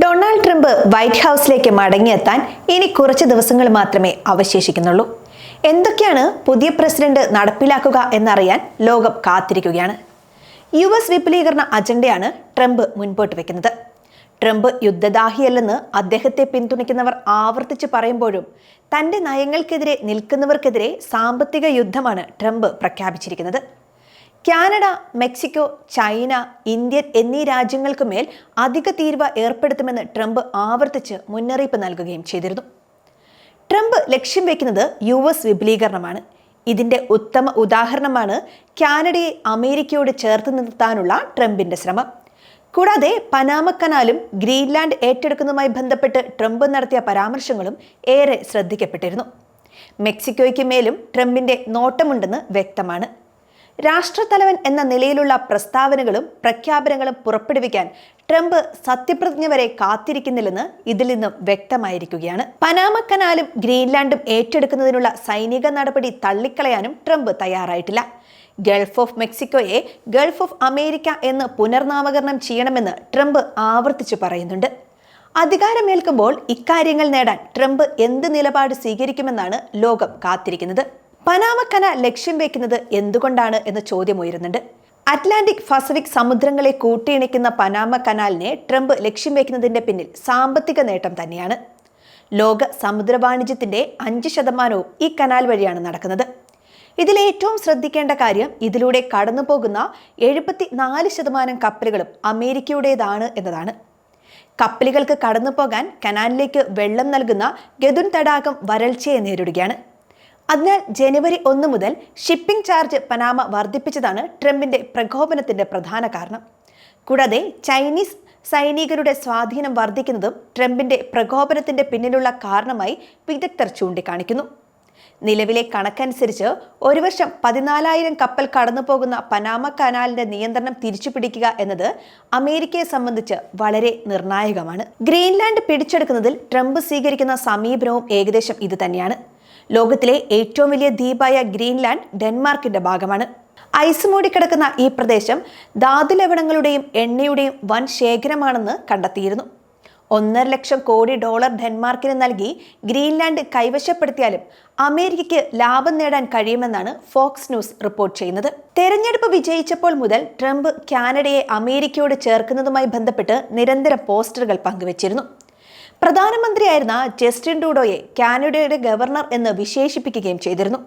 Donald Trump white ഹൗസിലേക്ക് മടങ്ങിയെത്താൻ ഇനി കുറച്ച് ദിവസങ്ങൾ മാത്രമേ അവശേഷിക്കുന്നുള്ളൂ. എന്തൊക്കെയാണ് പുതിയ പ്രസിഡന്റ് നടപ്പിലാക്കുക എന്നറിയാൻ ലോകം കാത്തിരിക്കുകയാണ്. US വിപുലീകരണ അജണ്ടയാണ് ട്രംപ് മുൻപോട്ട് വെക്കുന്നത്. ട്രംപ് യുദ്ധദാഹിയല്ലെന്ന് അദ്ദേഹത്തെ പിന്തുണയ്ക്കുന്നവർ ആവർത്തിച്ച് പറയുമ്പോഴും തന്റെ നയങ്ങൾക്കെതിരെ നിൽക്കുന്നവർക്കെതിരെ സാമ്പത്തിക യുദ്ധമാണ് ട്രംപ് പ്രഖ്യാപിച്ചിരിക്കുന്നത്. കാനഡ, മെക്സിക്കോ, ചൈന, ഇന്ത്യ എന്നീ രാജ്യങ്ങൾക്കുമേൽ അധിക തീരുവ ഏർപ്പെടുത്തുമെന്ന് ട്രംപ് ആവർത്തിച്ച് മുന്നറിയിപ്പ് നൽകുകയും ചെയ്തിരുന്നു. ട്രംപ് ലക്ഷ്യം വെക്കുന്നത് US വിപുലീകരണമാണ്. ഇതിന്റെ ഉത്തമ ഉദാഹരണമാണ് കാനഡയെ അമേരിക്കയോട് ചേർത്ത് നിർത്താനുള്ള ട്രംപിന്റെ ശ്രമം. കൂടാതെ പനാമ കനാലും ഗ്രീൻലാൻഡ് ഏറ്റെടുക്കുന്നതുമായി ബന്ധപ്പെട്ട് ട്രംപ് നടത്തിയ പരാമർശങ്ങളും ഏറെ ശ്രദ്ധിക്കപ്പെട്ടിരുന്നു. മെക്സിക്കോയ്ക്ക് മേലും ട്രംപിന്റെ നോട്ടമുണ്ടെന്ന് വ്യക്തമാണ്. രാഷ്ട്രത്തലവൻ എന്ന നിലയിലുള്ള പ്രസ്താവനകളും പ്രഖ്യാപനങ്ങളും പുറപ്പെടുവിക്കാൻ ട്രംപ് സത്യപ്രതിജ്ഞ വരെ കാത്തിരിക്കുന്നില്ലെന്ന് ഇതിൽ നിന്നും വ്യക്തമായിരിക്കുകയാണ്. പനാമ കനാലും ഗ്രീൻലാൻഡും ഏറ്റെടുക്കുന്നതിനുള്ള സൈനിക നടപടി തള്ളിക്കളയാനും ട്രംപ് തയ്യാറായിട്ടില്ല. ഗൾഫ് ഓഫ് മെക്സിക്കോയെ ഗൾഫ് ഓഫ് അമേരിക്ക എന്ന് പുനർനാമകരണം ചെയ്യണമെന്ന് ട്രംപ് ആവർത്തിച്ചു പറയുന്നുണ്ട്. അധികാരമേൽക്കുമ്പോൾ ഇക്കാര്യങ്ങൾ നേടാൻ ട്രംപ് എന്ത് നിലപാട് സ്വീകരിക്കുമെന്നാണ് ലോകം കാത്തിരിക്കുന്നത്. പനാമ കനാൽ ലക്ഷ്യം വെക്കുന്നത് എന്തുകൊണ്ടാണ് എന്ന ചോദ്യം ഉയരുന്നുണ്ട്. അറ്റ്ലാന്റിക് പസഫിക് സമുദ്രങ്ങളെ കൂട്ടിയിണയ്ക്കുന്ന പനാമ കനാലിനെ ട്രംപ് ലക്ഷ്യം വെക്കുന്നതിന്റെ പിന്നിൽ സാമ്പത്തിക നേട്ടം തന്നെയാണ്. ലോക സമുദ്ര വാണിജ്യത്തിന്റെ 5% ഈ കനാൽ വഴിയാണ് നടക്കുന്നത്. ഇതിലേറ്റവും ശ്രദ്ധിക്കേണ്ട കാര്യം ഇതിലൂടെ കടന്നു പോകുന്ന 74% കപ്പലുകളും അമേരിക്കയുടേതാണ് എന്നതാണ്. കപ്പലുകൾക്ക് കടന്നു പോകാൻ കനാലിലേക്ക് വെള്ളം നൽകുന്ന ഗദുൻ തടാകം വരൾച്ചയെ നേരിടുകയാണ്. അതിനാൽ ജനുവരി 1 മുതൽ ഷിപ്പിംഗ് ചാർജ് പനാമ വർദ്ധിപ്പിച്ചതാണ് ട്രംപിന്റെ പ്രകോപനത്തിന്റെ പ്രധാന കാരണം. കൂടാതെ ചൈനീസ് സൈനികരുടെ സ്വാധീനം വർദ്ധിക്കുന്നതും ട്രംപിന്റെ പ്രകോപനത്തിന്റെ പിന്നിലുള്ള കാരണമായി വിദഗ്ധർ ചൂണ്ടിക്കാണിക്കുന്നു. നിലവിലെ കണക്കനുസരിച്ച് ഒരു വർഷം 14,000 കപ്പൽ കടന്നു പോകുന്ന പനാമ കനാലിന്റെ നിയന്ത്രണം തിരിച്ചുപിടിക്കുക എന്നത് അമേരിക്കയെ സംബന്ധിച്ച് വളരെ നിർണായകമാണ്. ഗ്രീൻലാൻഡ് പിടിച്ചെടുക്കുന്നതിൽ ട്രംപ് സ്വീകരിക്കുന്ന സമീപനവും ഏകദേശം ഇത് തന്നെയാണ്. ലോകത്തിലെ ഏറ്റവും വലിയ ദ്വീപായ ഗ്രീൻലാൻഡ് ഡെൻമാർക്കിന്റെ ഭാഗമാണ്. ഐസ് മൂടിക്കിടക്കുന്ന ഈ പ്രദേശം ധാതുലവണങ്ങളുടെയും എണ്ണയുടെയും വൻ ശേഖരമാണെന്ന് കണ്ടെത്തിയിരുന്നു. $1.5 കോടി ഡെൻമാർക്കിന് നൽകി ഗ്രീൻലാൻഡ് കൈവശപ്പെടുത്തിയാലും അമേരിക്കയ്ക്ക് ലാഭം നേടാൻ കഴിയുമെന്നാണ് ഫോക്സ് ന്യൂസ് റിപ്പോർട്ട് ചെയ്യുന്നത്. തെരഞ്ഞെടുപ്പ് വിജയിച്ചപ്പോൾ മുതൽ ട്രംപ് കാനഡയെ അമേരിക്കയോട് ചേർക്കുന്നതുമായി ബന്ധപ്പെട്ട് നിരന്തരം പോസ്റ്ററുകൾ പങ്കുവച്ചിരുന്നു. പ്രധാനമന്ത്രിയായിരുന്ന ജസ്റ്റിൻ ട്രൂഡോയെ കാനഡയുടെ ഗവർണർ എന്ന് വിശേഷിപ്പിക്കുകയും ചെയ്തിരുന്നു.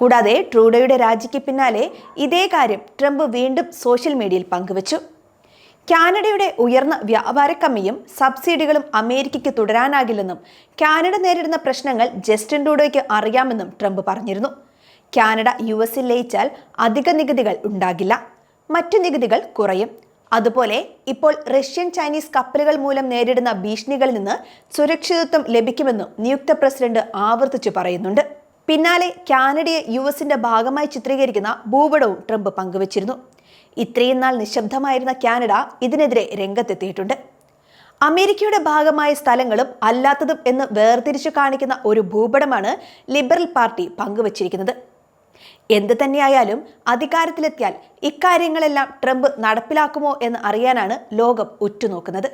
കൂടാതെ ട്രൂഡോയുടെ രാജിക്ക് പിന്നാലെ ഇതേ കാര്യം ട്രംപ് വീണ്ടും സോഷ്യൽ മീഡിയയിൽ പങ്കുവച്ചു. കാനഡയുടെ ഉയർന്ന വ്യാപാര കമ്മിയും സബ്സിഡികളും അമേരിക്കയ്ക്ക് തുടരാനാകില്ലെന്നും കാനഡ നേരിടുന്ന പ്രശ്നങ്ങൾ ജസ്റ്റിൻ ട്രൂഡോയ്ക്ക് അറിയാമെന്നും ട്രംപ് പറഞ്ഞിരുന്നു. കാനഡ US-ൽ ലയിച്ചാൽ അധിക നികുതികൾ ഉണ്ടാകില്ല, മറ്റു നികുതികൾ കുറയും. അതുപോലെ ഇപ്പോൾ റഷ്യൻ ചൈനീസ് കപ്പലുകൾ മൂലം നേരിടുന്ന ഭീഷണികളിൽ നിന്ന് സുരക്ഷിതത്വം ലഭിക്കുമെന്നും നിയുക്ത പ്രസിഡന്റ് ആവർത്തിച്ചു പറയുന്നുണ്ട്. പിന്നാലെ കാനഡയെ US-ന്റെ ഭാഗമായി ചിത്രീകരിക്കുന്ന ഭൂപടവും ട്രംപ് പങ്കുവച്ചിരുന്നു. ഇത്രയും നാൾ നിശബ്ദമായിരുന്ന കാനഡ ഇതിനെതിരെ രംഗത്തെത്തിയിട്ടുണ്ട്. അമേരിക്കയുടെ ഭാഗമായ സ്ഥലങ്ങളും അല്ലാത്തതും എന്ന് വേർതിരിച്ചു കാണിക്കുന്ന ഒരു ഭൂപടമാണ് ലിബറൽ പാർട്ടി പങ്കുവച്ചിരിക്കുന്നത്. എന്ത് തന്നെയായാലും അധികാരത്തിലെത്തിയാൽ ഇക്കാര്യങ്ങളെല്ലാം ട്രംപ് നടപ്പിലാക്കുമോ എന്ന് അറിയാനാണ് ലോകം ഉറ്റുനോക്കുന്നത്.